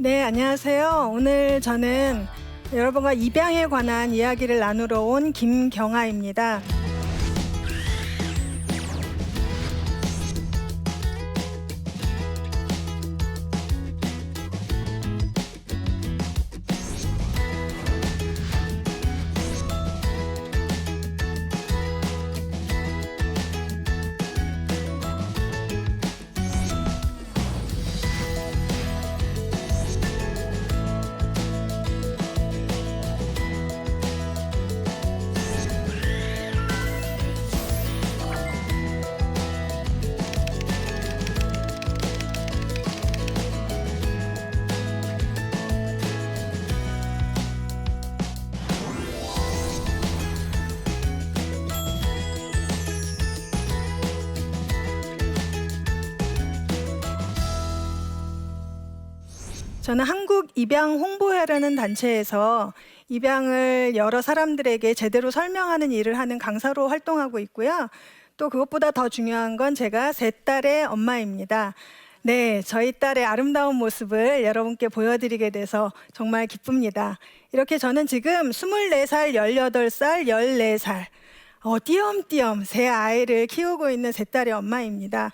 네, 안녕하세요. 오늘 저는 여러분과 입양에 관한 이야기를 나누러 온 김경아입니다. 저는 한국입양홍보회라는 단체에서 입양을 여러 사람들에게 제대로 설명하는 일을 하는 강사로 활동하고 있고요. 또 그것보다 더 중요한 건 제가 세 딸의 엄마입니다. 네, 저희 딸의 아름다운 모습을 여러분께 보여드리게 돼서 정말 기쁩니다. 이렇게 저는 지금 24살, 18살, 14살 띄엄띄엄 세 아이를 키우고 있는 세 딸의 엄마입니다.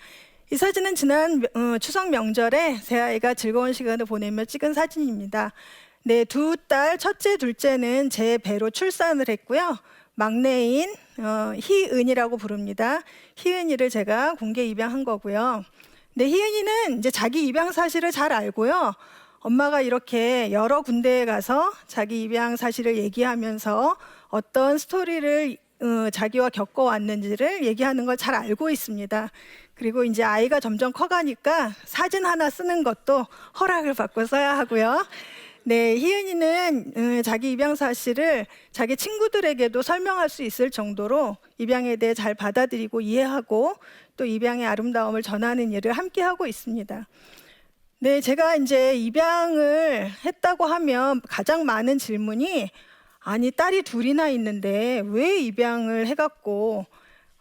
이 사진은 지난 추석 명절에 세 아이가 즐거운 시간을 보내며 찍은 사진입니다. 네, 두 딸, 첫째, 둘째는 제 배로 출산을 했고요. 막내인 희은이라고 부릅니다. 희은이를 제가 공개 입양한 거고요. 네, 희은이는 이제 자기 입양 사실을 잘 알고요. 엄마가 이렇게 여러 군데에 가서 자기 입양 사실을 얘기하면서 어떤 스토리를 자기와 겪어왔는지를 얘기하는 걸 잘 알고 있습니다. 그리고 이제 아이가 점점 커가니까 사진 하나 쓰는 것도 허락을 받고 써야 하고요. 네, 희은이는 자기 입양 사실을 자기 친구들에게도 설명할 수 있을 정도로 입양에 대해 잘 받아들이고 이해하고 또 입양의 아름다움을 전하는 일을 함께 하고 있습니다. 네, 제가 이제 입양을 했다고 하면 가장 많은 질문이 아니 딸이 둘이나 있는데 왜 입양을 해갖고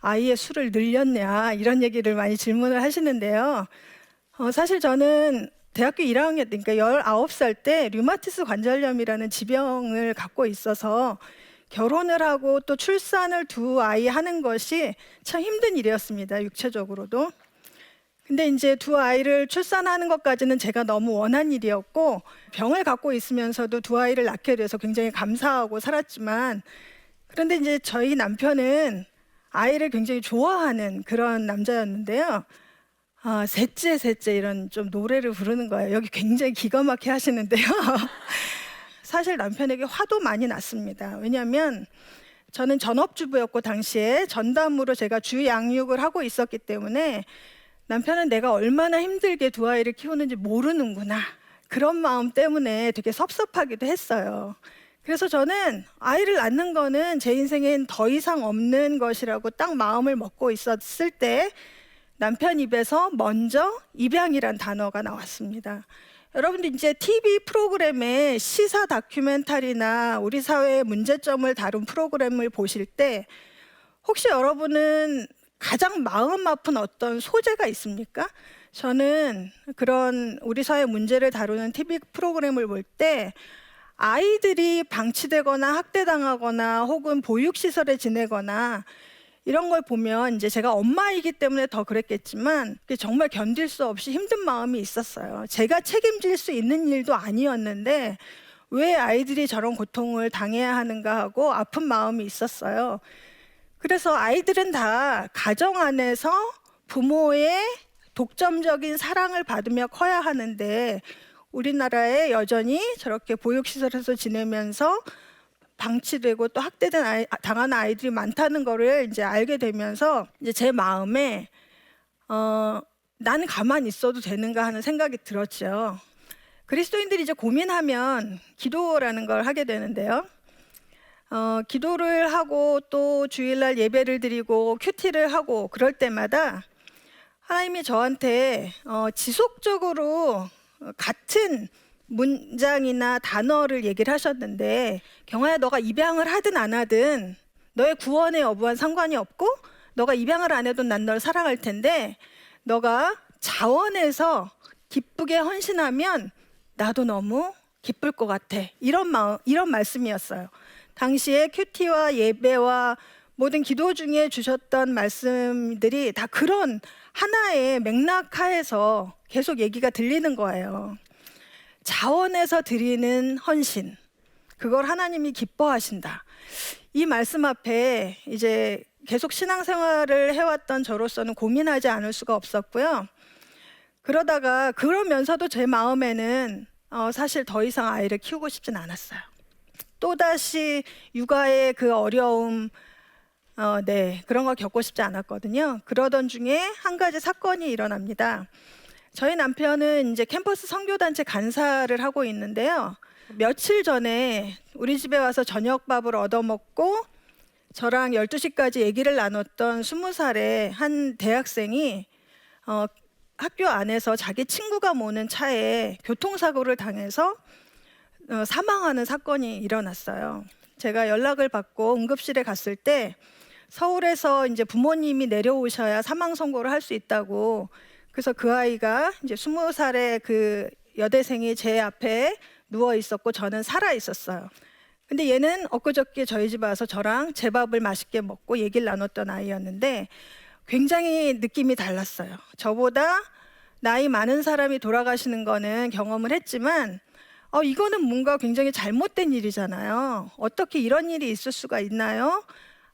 아이의 수를 늘렸냐 이런 얘기를 많이 질문을 하시는데요. 사실 저는 대학교 1학년 그러니까 19살 때 류마티스 관절염이라는 지병을 갖고 있어서 결혼을 하고 또 출산을 두 아이 하는 것이 참 힘든 일이었습니다. 육체적으로도. 근데 이제 두 아이를 출산하는 것까지는 제가 너무 원한 일이었고 병을 갖고 있으면서도 두 아이를 낳게 돼서 굉장히 감사하고 살았지만 그런데 이제 저희 남편은 아이를 굉장히 좋아하는 그런 남자였는데요. 셋째 이런 좀 노래를 부르는 거예요. 여기 굉장히 기가 막히게 하시는데요. 사실 남편에게 화도 많이 났습니다. 왜냐하면 저는 전업주부였고 당시에 전담으로 제가 주 양육을 하고 있었기 때문에 남편은 내가 얼마나 힘들게 두 아이를 키우는지 모르는구나. 그런 마음 때문에 되게 섭섭하기도 했어요. 그래서 저는 아이를 낳는 거는 제 인생엔 더 이상 없는 것이라고 딱 마음을 먹고 있었을 때 남편 입에서 먼저 입양이란 단어가 나왔습니다. 여러분들 이제 TV 프로그램에 시사 다큐멘터리나 우리 사회의 문제점을 다룬 프로그램을 보실 때 혹시 여러분은 가장 마음 아픈 어떤 소재가 있습니까? 저는 그런 우리 사회 문제를 다루는 TV 프로그램을 볼 때 아이들이 방치되거나 학대당하거나 혹은 보육시설에 지내거나 이런 걸 보면 이제 제가 엄마이기 때문에 더 그랬겠지만 정말 견딜 수 없이 힘든 마음이 있었어요. 제가 책임질 수 있는 일도 아니었는데 왜 아이들이 저런 고통을 당해야 하는가 하고 아픈 마음이 있었어요. 그래서 아이들은 다 가정 안에서 부모의 독점적인 사랑을 받으며 커야 하는데 우리나라에 여전히 저렇게 보육시설에서 지내면서 방치되고 또 당하는 아이들이 많다는 거를 이제 알게 되면서 이제 제 마음에 나는 가만히 있어도 되는가 하는 생각이 들었죠. 그리스도인들이 이제 고민하면 기도라는 걸 하게 되는데요. 기도를 하고 또 주일날 예배를 드리고 큐티를 하고 그럴 때마다 하나님이 저한테 지속적으로 같은 문장이나 단어를 얘기를 하셨는데 경아야 너가 입양을 하든 안 하든 너의 구원의 여부와는 상관이 없고 너가 입양을 안 해도 난 널 사랑할 텐데 너가 자원해서 기쁘게 헌신하면 나도 너무 기쁠 것 같아. 이런 말씀이었어요. 당시에 큐티와 예배와 모든 기도 중에 주셨던 말씀들이 다 그런 하나의 맥락 하에서 계속 얘기가 들리는 거예요. 자원해서 드리는 헌신, 그걸 하나님이 기뻐하신다. 이 말씀 앞에 이제 계속 신앙생활을 해왔던 저로서는 고민하지 않을 수가 없었고요. 그러면서도 제 마음에는 사실 더 이상 아이를 키우고 싶진 않았어요. 또다시 육아의 그 어려움, 그런 거 겪고 싶지 않았거든요. 그러던 중에 한 가지 사건이 일어납니다. 저희 남편은 이제 캠퍼스 선교단체 간사를 하고 있는데요. 며칠 전에 우리 집에 와서 저녁밥을 얻어먹고 저랑 12시까지 얘기를 나눴던 20살의 한 대학생이 학교 안에서 자기 친구가 모는 차에 교통사고를 당해서 사망하는 사건이 일어났어요. 제가 연락을 받고 응급실에 갔을 때 서울에서 이제 부모님이 내려오셔야 사망 선고를 할 수 있다고, 그래서 그 아이가 이제 20살의 그 여대생이 제 앞에 누워 있었고 저는 살아 있었어요. 근데 얘는 엊그저께 저희 집 와서 저랑 제밥을 맛있게 먹고 얘기를 나눴던 아이였는데 굉장히 느낌이 달랐어요. 저보다 나이 많은 사람이 돌아가시는 거는 경험을 했지만 이거는 뭔가 굉장히 잘못된 일이잖아요. 어떻게 이런 일이 있을 수가 있나요?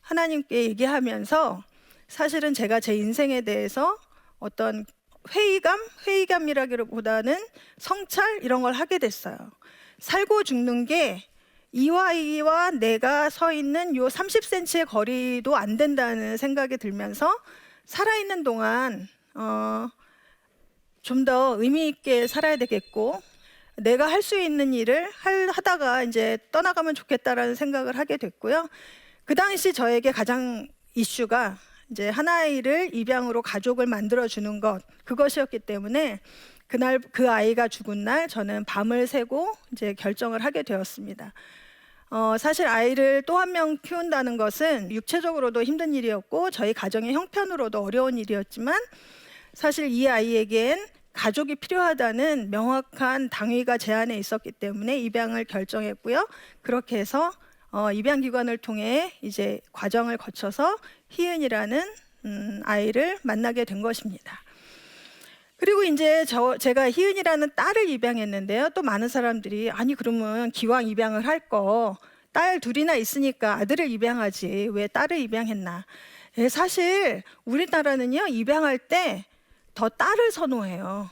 하나님께 얘기하면서 사실은 제가 제 인생에 대해서 어떤 회의감이라기보다는 성찰 이런 걸 하게 됐어요. 살고 죽는 게 이와 내가 서 있는 요 30cm의 거리도 안 된다는 생각이 들면서 살아있는 동안 좀 더 의미 있게 살아야 되겠고 내가 할 수 있는 일을 하다가 이제 떠나가면 좋겠다라는 생각을 하게 됐고요. 그 당시 저에게 가장 이슈가 이제 하나이를 입양으로 가족을 만들어 주는 그것이었기 때문에 그날 그 아이가 죽은 날 저는 밤을 새고 이제 결정을 하게 되었습니다. 사실 아이를 또 한 명 키운다는 것은 육체적으로도 힘든 일이었고 저희 가정의 형편으로도 어려운 일이었지만 사실 이 아이에겐 가족이 필요하다는 명확한 당위가 제 안에 있었기 때문에 입양을 결정했고요. 그렇게 해서 입양기관을 통해 이제 과정을 거쳐서 희은이라는 아이를 만나게 된 것입니다. 그리고 이제 제가 희은이라는 딸을 입양했는데요. 또 많은 사람들이 아니 그러면 기왕 입양을 할 거 딸 둘이나 있으니까 아들을 입양하지 왜 딸을 입양했나. 사실 우리나라는요 입양할 때 더 딸을 선호해요.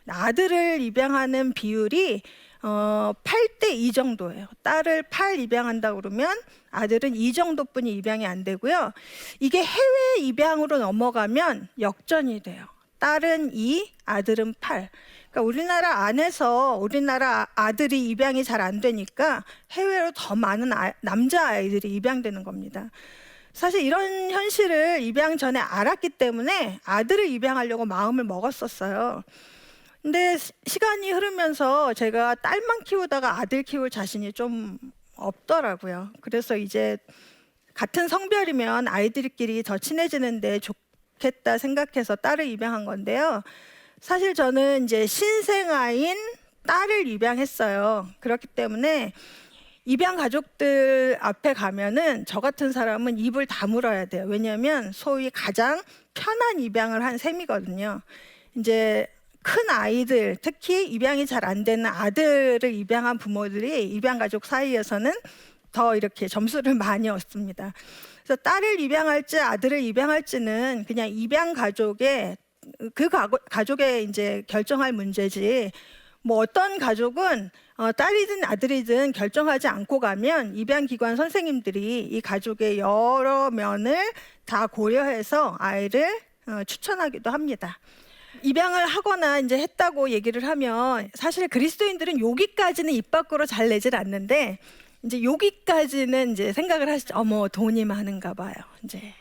아들을 입양하는 비율이 8대 2 정도예요. 딸을 8 입양한다 그러면 아들은 2 정도뿐이 입양이 안 되고요. 이게 해외 입양으로 넘어가면 역전이 돼요. 딸은 2, 아들은 8. 그러니까 우리나라 안에서 우리나라 아들이 입양이 잘 안 되니까 해외로 더 많은 남자 아이들이 입양되는 겁니다. 사실 이런 현실을 입양 전에 알았기 때문에 아들을 입양하려고 마음을 먹었었어요. 근데 시간이 흐르면서 제가 딸만 키우다가 아들 키울 자신이 좀 없더라고요. 그래서 이제 같은 성별이면 아이들끼리 더 친해지는데 좋겠다 생각해서 딸을 입양한 건데요. 사실 저는 이제 신생아인 딸을 입양했어요. 그렇기 때문에 입양 가족들 앞에 가면은 저 같은 사람은 입을 다물어야 돼요. 왜냐하면 소위 가장 편한 입양을 한 셈이거든요. 이제 큰 아이들, 특히 입양이 잘 안 되는 아들을 입양한 부모들이 입양 가족 사이에서는 더 이렇게 점수를 많이 얻습니다. 그래서 딸을 입양할지 아들을 입양할지는 그냥 입양 가족의 가족의 이제 결정할 문제지. 뭐 어떤 가족은 딸이든 아들이든 결정하지 않고 가면 입양기관 선생님들이 이 가족의 여러 면을 다 고려해서 아이를 추천하기도 합니다. 입양을 하거나 이제 했다고 얘기를 하면 사실 그리스도인들은 여기까지는 입 밖으로 잘 내질 않는데 이제 여기까지는 이제 생각을 하시죠. 어머 돈이 많은가 봐요. 이제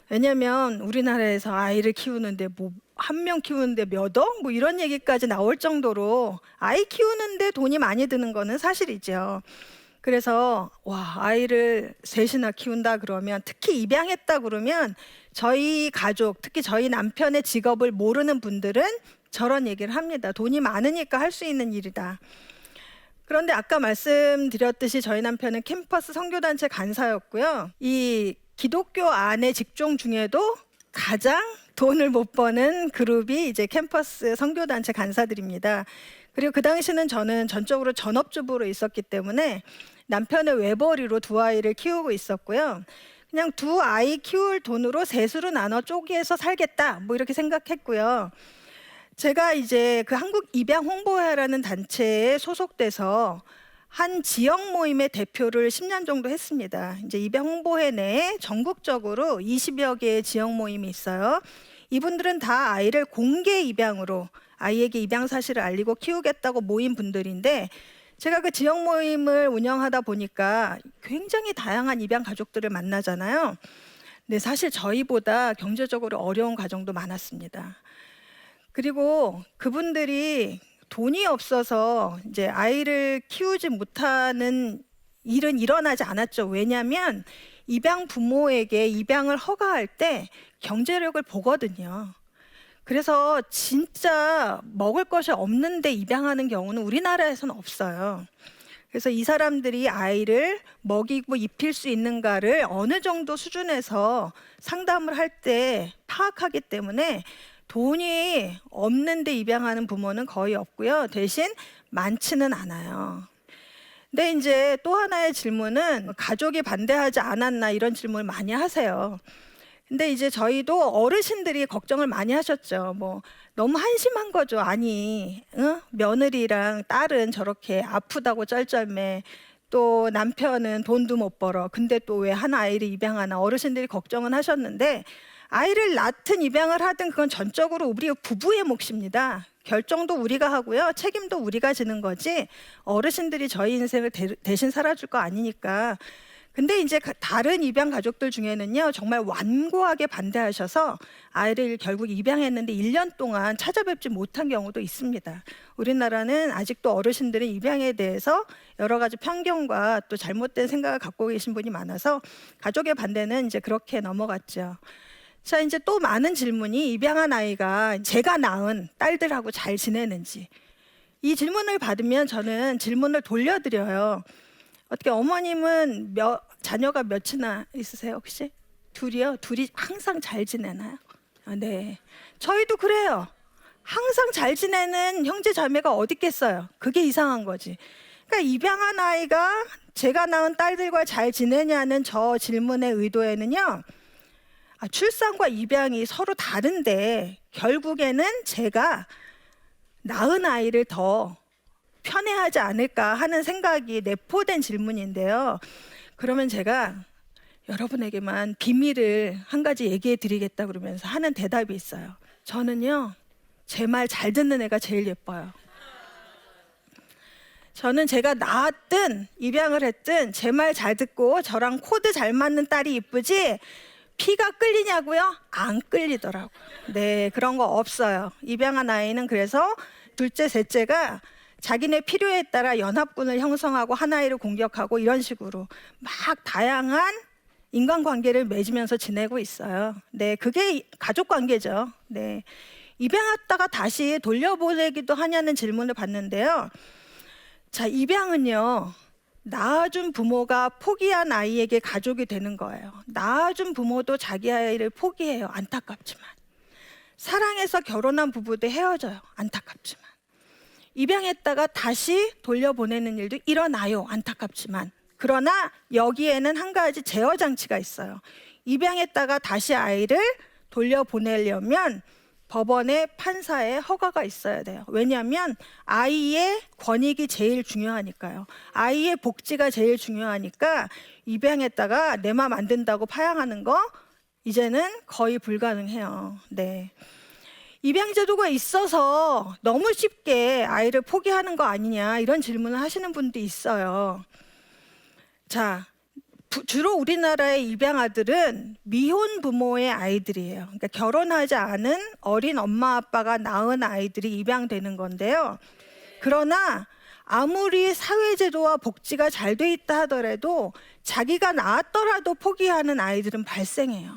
왜냐면 우리나라에서 아이를 키우는데 뭐 한 명 키우는데 몇 억? 뭐 이런 얘기까지 나올 정도로 아이 키우는데 돈이 많이 드는 거는 사실이죠. 그래서 와 아이를 셋이나 키운다 그러면 특히 입양했다 그러면 저희 가족 특히 저희 남편의 직업을 모르는 분들은 저런 얘기를 합니다. 돈이 많으니까 할 수 있는 일이다. 그런데 아까 말씀드렸듯이 저희 남편은 캠퍼스 선교단체 간사였고요. 이 기독교 안의 직종 중에도 가장 돈을 못 버는 그룹이 이제 캠퍼스 선교단체 간사들입니다. 그리고 그 당시는 저는 전적으로 전업주부로 있었기 때문에 남편의 외벌이로 두 아이를 키우고 있었고요. 그냥 두 아이 키울 돈으로 셋으로 나눠 쪼개서 살겠다, 뭐 이렇게 생각했고요. 제가 이제 그 한국 입양 홍보회라는 단체에 소속돼서 한 지역 모임의 대표를 10년 정도 했습니다. 이제 입양 홍보회 내에 전국적으로 20여 개의 지역 모임이 있어요. 이분들은 다 아이를 공개 입양으로 아이에게 입양 사실을 알리고 키우겠다고 모인 분들인데, 제가 그 지역 모임을 운영하다 보니까 굉장히 다양한 입양 가족들을 만나잖아요. 근데 사실 저희보다 경제적으로 어려운 가정도 많았습니다. 그리고 그분들이 돈이 없어서 이제 아이를 키우지 못하는 일은 일어나지 않았죠. 왜냐하면 입양 부모에게 입양을 허가할 때 경제력을 보거든요. 그래서 진짜 먹을 것이 없는데 입양하는 경우는 우리나라에서는 없어요. 그래서 이 사람들이 아이를 먹이고 입힐 수 있는가를 어느 정도 수준에서 상담을 할 때 파악하기 때문에 돈이 없는데 입양하는 부모는 거의 없고요. 대신 많지는 않아요. 근데 이제 또 하나의 질문은 가족이 반대하지 않았나, 이런 질문을 많이 하세요. 근데 이제 저희도 어르신들이 걱정을 많이 하셨죠. 뭐 너무 한심한 거죠. 아니, 며느리랑 딸은 저렇게 아프다고 쩔쩔매, 또 남편은 돈도 못 벌어. 근데 또 왜 한 아이를 입양하나, 어르신들이 걱정은 하셨는데, 아이를 낳든 입양을 하든 그건 전적으로 우리 부부의 몫입니다. 결정도 우리가 하고요, 책임도 우리가 지는 거지 어르신들이 저희 인생을 대신 살아줄 거 아니니까. 근데 이제 다른 입양 가족들 중에는요, 정말 완고하게 반대하셔서 아이를 결국 입양했는데 1년 동안 찾아뵙지 못한 경우도 있습니다. 우리나라는 아직도 어르신들은 입양에 대해서 여러 가지 편견과 또 잘못된 생각을 갖고 계신 분이 많아서 가족의 반대는 이제 그렇게 넘어갔죠. 자, 이제 또 많은 질문이, 입양한 아이가 제가 낳은 딸들하고 잘 지내는지. 이 질문을 받으면 저는 질문을 돌려드려요. 어떻게 어머님은 자녀가 몇이나 있으세요 혹시? 둘이요? 둘이 항상 잘 지내나요? 네, 저희도 그래요. 항상 잘 지내는 형제 자매가 어디 있겠어요. 그게 이상한 거지. 그러니까 입양한 아이가 제가 낳은 딸들과 잘 지내냐는 저 질문의 의도에는요, 출산과 입양이 서로 다른데 결국에는 제가 낳은 아이를 더 편애하지 않을까 하는 생각이 내포된 질문인데요. 그러면 제가 여러분에게만 비밀을 한 가지 얘기해 드리겠다 그러면서 하는 대답이 있어요. 저는요, 제 말 잘 듣는 애가 제일 예뻐요. 저는 제가 낳았든 입양을 했든 제 말 잘 듣고 저랑 코드 잘 맞는 딸이 이쁘지, 피가 끌리냐고요? 안 끌리더라고요. 네, 그런 거 없어요. 입양한 아이는 그래서 둘째, 셋째가 자기네 필요에 따라 연합군을 형성하고 한 아이를 공격하고 이런 식으로 막 다양한 인간관계를 맺으면서 지내고 있어요. 네, 그게 가족 관계죠. 네, 입양했다가 다시 돌려보내기도 하냐는 질문을 받는데요. 자, 입양은요, 낳아준 부모가 포기한 아이에게 가족이 되는 거예요. 낳아준 부모도 자기 아이를 포기해요. 안타깝지만. 사랑해서 결혼한 부부도 헤어져요. 안타깝지만. 입양했다가 다시 돌려보내는 일도 일어나요. 안타깝지만. 그러나 여기에는 한 가지 제어 장치가 있어요. 입양했다가 다시 아이를 돌려보내려면 법원의 판사의 허가가 있어야 돼요. 왜냐하면 아이의 권익이 제일 중요하니까요. 아이의 복지가 제일 중요하니까 입양했다가 내 맘 안 든다고 파양하는 거 이제는 거의 불가능해요. 네. 입양 제도가 있어서 너무 쉽게 아이를 포기하는 거 아니냐, 이런 질문을 하시는 분도 있어요. 자, 주로 우리나라의 입양 아들은 미혼 부모의 아이들이에요. 그러니까 결혼하지 않은 어린 엄마 아빠가 낳은 아이들이 입양되는 건데요. 그러나 아무리 사회제도와 복지가 잘 돼 있다 하더라도 자기가 낳았더라도 포기하는 아이들은 발생해요.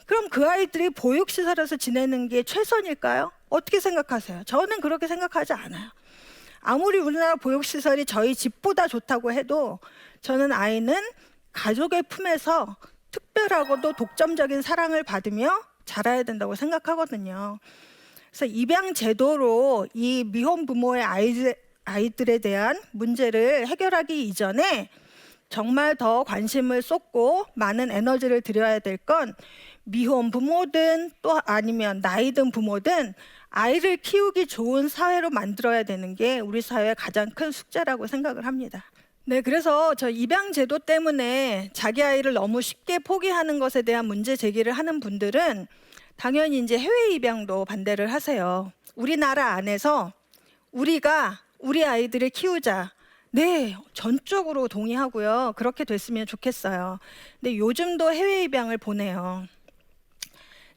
그럼 그 아이들이 보육시설에서 지내는 게 최선일까요? 어떻게 생각하세요? 저는 그렇게 생각하지 않아요. 아무리 우리나라 보육시설이 저희 집보다 좋다고 해도 저는 아이는 가족의 품에서 특별하고도 독점적인 사랑을 받으며 자라야 된다고 생각하거든요. 그래서 입양 제도로 이 미혼 부모의 아이들에 대한 문제를 해결하기 이전에 정말 더 관심을 쏟고 많은 에너지를 들여야 될 건 미혼 부모든 또 아니면 나이 든 부모든 아이를 키우기 좋은 사회로 만들어야 되는 게 우리 사회의 가장 큰 숙제라고 생각을 합니다. 네, 그래서 저 입양 제도 때문에 자기 아이를 너무 쉽게 포기하는 것에 대한 문제 제기를 하는 분들은 당연히 이제 해외 입양도 반대를 하세요. 우리나라 안에서 우리가 우리 아이들을 키우자. 네, 전적으로 동의하고요. 그렇게 됐으면 좋겠어요. 근데 요즘도 해외 입양을 보내요.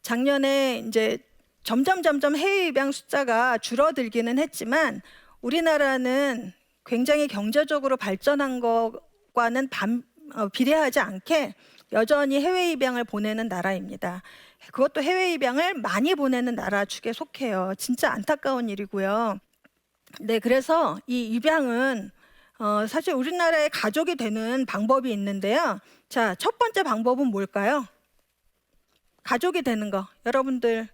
작년에 이제 점점 해외 입양 숫자가 줄어들기는 했지만 우리나라는 굉장히 경제적으로 발전한 것과는 비례하지 않게 여전히 해외 입양을 보내는 나라입니다. 그것도 해외 입양을 많이 보내는 나라 축에 속해요. 진짜 안타까운 일이고요. 네, 그래서 이 입양은 사실 우리나라의 가족이 되는 방법이 있는데요. 자, 첫 번째 방법은 뭘까요? 가족이 되는 거. 여러분들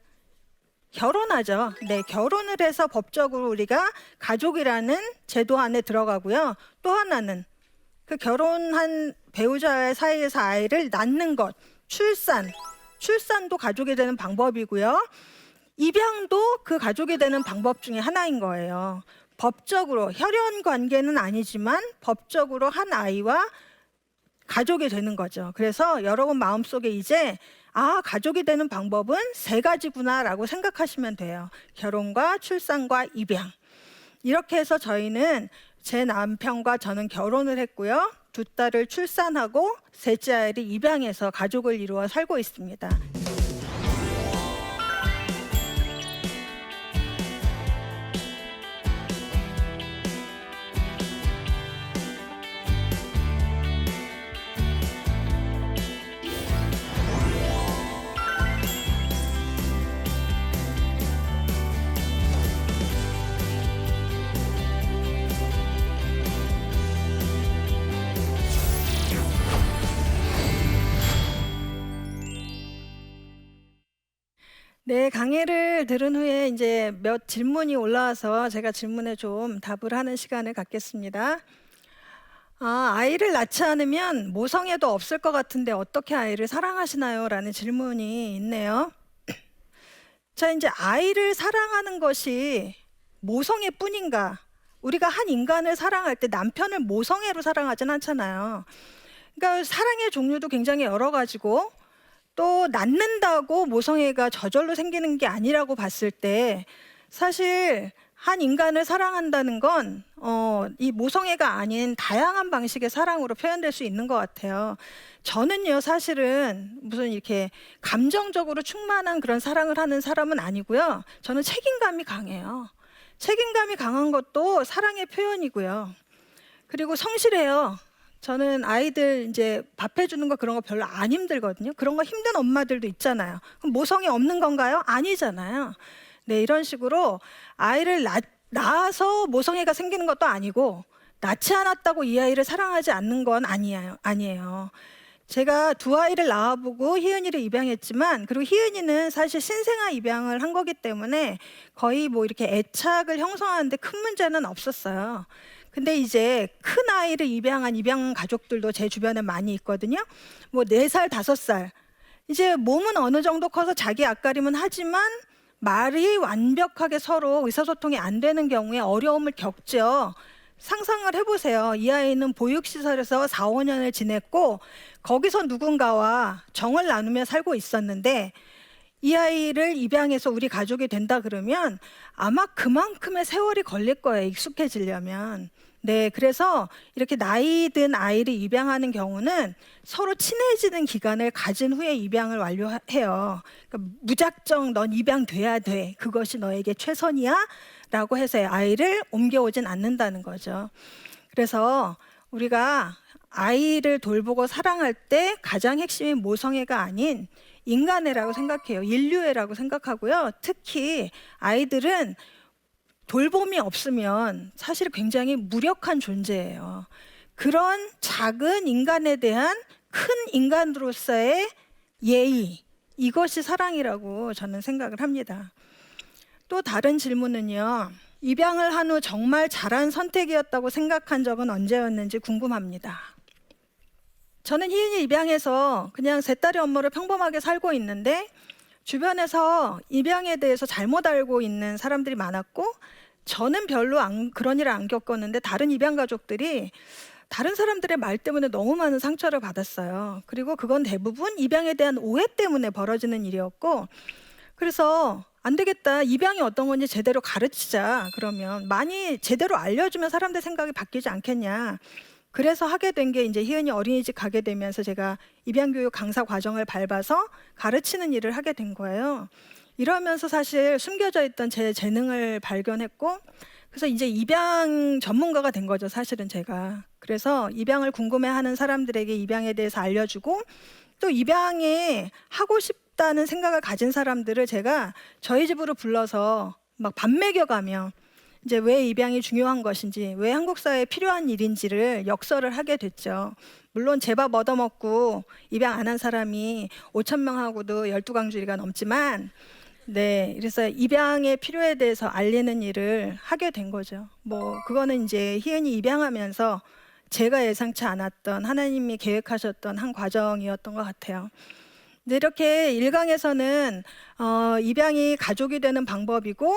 결혼하죠. 네, 결혼을 해서 법적으로 우리가 가족이라는 제도 안에 들어가고요. 또 하나는 그 결혼한 배우자의 사이에서 아이를 낳는 것, 출산도 가족이 되는 방법이고요. 입양도 그 가족이 되는 방법 중에 하나인 거예요. 법적으로 혈연 관계는 아니지만 법적으로 한 아이와 가족이 되는 거죠. 그래서 여러분 마음속에 이제 가족이 되는 방법은 3가지구나라고 생각하시면 돼요. 결혼과 출산과 입양. 이렇게 해서 저희는 제 남편과 저는 결혼을 했고요. 2딸을 출산하고 셋째 아이를 입양해서 가족을 이루어 살고 있습니다. 네, 강의를 들은 후에 이제 몇 질문이 올라와서 제가 질문에 좀 답을 하는 시간을 갖겠습니다. 아이를 낳지 않으면 모성애도 없을 것 같은데 어떻게 아이를 사랑하시나요? 라는 질문이 있네요. 자, 이제 아이를 사랑하는 것이 모성애뿐인가? 우리가 한 인간을 사랑할 때 남편을 모성애로 사랑하진 않잖아요. 그러니까 사랑의 종류도 굉장히 여러 가지고 또 낳는다고 모성애가 저절로 생기는 게 아니라고 봤을 때 사실 한 인간을 사랑한다는 건 이 모성애가 아닌 다양한 방식의 사랑으로 표현될 수 있는 것 같아요. 저는요, 사실은 무슨 이렇게 감정적으로 충만한 그런 사랑을 하는 사람은 아니고요. 저는 책임감이 강해요. 책임감이 강한 것도 사랑의 표현이고요. 그리고 성실해요. 저는 아이들 이제 밥 해주는 거 그런 거 별로 안 힘들거든요. 그런 거 힘든 엄마들도 있잖아요. 그럼 모성애 없는 건가요? 아니잖아요. 네, 이런 식으로 아이를 낳아서 모성애가 생기는 것도 아니고 낳지 않았다고 이 아이를 사랑하지 않는 건 아니에요. 제가 2아이를 낳아보고 희은이를 입양했지만 그리고 희은이는 사실 신생아 입양을 한 거기 때문에 거의 뭐 이렇게 애착을 형성하는데 큰 문제는 없었어요. 근데 이제 큰 아이를 입양한 입양 가족들도 제 주변에 많이 있거든요. 뭐 4살, 5살. 이제 몸은 어느 정도 커서 자기 앞가림은 하지만 말이 완벽하게 서로 의사소통이 안 되는 경우에 어려움을 겪죠. 상상을 해보세요. 이 아이는 보육시설에서 4, 5년을 지냈고 거기서 누군가와 정을 나누며 살고 있었는데 이 아이를 입양해서 우리 가족이 된다 그러면 아마 그만큼의 세월이 걸릴 거예요. 익숙해지려면. 네, 그래서 이렇게 나이 든 아이를 입양하는 경우는 서로 친해지는 기간을 가진 후에 입양을 완료해요. 그러니까 무작정 넌 입양돼야 돼. 그것이 너에게 최선이야. 라고 해서 아이를 옮겨오진 않는다는 거죠. 그래서 우리가 아이를 돌보고 사랑할 때 가장 핵심인 모성애가 아닌 인간애라고 생각해요. 인류애라고 생각하고요. 특히 아이들은 돌봄이 없으면 사실 굉장히 무력한 존재예요. 그런 작은 인간에 대한 큰 인간으로서의 예의, 이것이 사랑이라고 저는 생각을 합니다. 또 다른 질문은요. 입양을 한 후 정말 잘한 선택이었다고 생각한 적은 언제였는지 궁금합니다. 저는 희은이 입양해서 그냥 세 딸의 엄마로 평범하게 살고 있는데 주변에서 입양에 대해서 잘못 알고 있는 사람들이 많았고 저는 별로 그런 일을 안 겪었는데 다른 입양 가족들이 다른 사람들의 말 때문에 너무 많은 상처를 받았어요. 그리고 그건 대부분 입양에 대한 오해 때문에 벌어지는 일이었고 그래서 안 되겠다. 입양이 어떤 건지 제대로 가르치자. 그러면 많이 제대로 알려주면 사람들 생각이 바뀌지 않겠냐. 그래서 하게 된 게 이제 희은이 어린이집 가게 되면서 제가 입양교육 강사 과정을 밟아서 가르치는 일을 하게 된 거예요. 이러면서 사실 숨겨져 있던 제 재능을 발견했고 그래서 이제 입양 전문가가 된 거죠, 사실은 제가. 그래서 입양을 궁금해하는 사람들에게 입양에 대해서 알려주고 또 입양에 하고 싶다는 생각을 가진 사람들을 제가 저희 집으로 불러서 막 밥 먹여가며 이제 왜 입양이 중요한 것인지, 왜 한국 사회에 필요한 일인지를 역설을 하게 됐죠. 물론 제 밥 얻어먹고 입양 안 한 사람이 5,000명하고도 12강주리가 넘지만 네, 그래서 입양의 필요에 대해서 알리는 일을 하게 된 거죠. 뭐 그거는 이제 희은이 입양하면서 제가 예상치 않았던 하나님이 계획하셨던 한 과정이었던 것 같아요. 근데 이렇게 일강에서는 입양이 가족이 되는 방법이고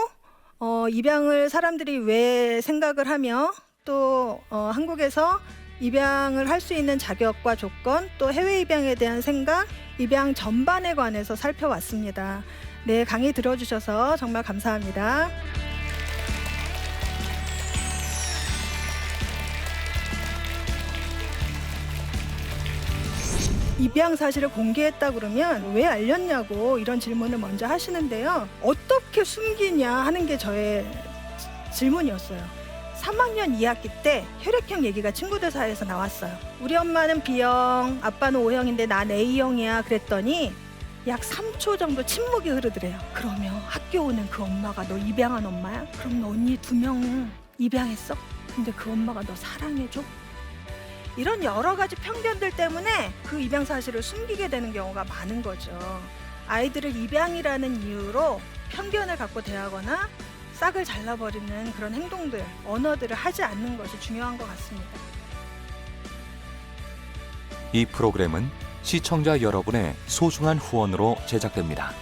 입양을 사람들이 왜 생각을 하며 또 한국에서 입양을 할 수 있는 자격과 조건 또 해외 입양에 대한 생각, 입양 전반에 관해서 살펴왔습니다. 네, 강의 들어주셔서 정말 감사합니다. 입양 사실을 공개했다 그러면 왜 알렸냐고 이런 질문을 먼저 하시는데요. 어떻게 숨기냐 하는 게 저의 질문이었어요. 3학년 2학기 때 혈액형 얘기가 친구들 사이에서 나왔어요. 우리 엄마는 B형, 아빠는 O형인데 난 A형이야 그랬더니 약 3초 정도 침묵이 흐르더래요. 그러면 학교 오는 그 엄마가 너 입양한 엄마야? 그럼 너 언니 2명 입양했어? 근데 그 엄마가 너 사랑해줘? 이런 여러 가지 편견들 때문에 그 입양 사실을 숨기게 되는 경우가 많은 거죠. 아이들을 입양이라는 이유로 편견을 갖고 대하거나 싹을 잘라버리는 그런 행동들, 언어들을 하지 않는 것이 중요한 것 같습니다. 이 프로그램은 시청자 여러분의 소중한 후원으로 제작됩니다.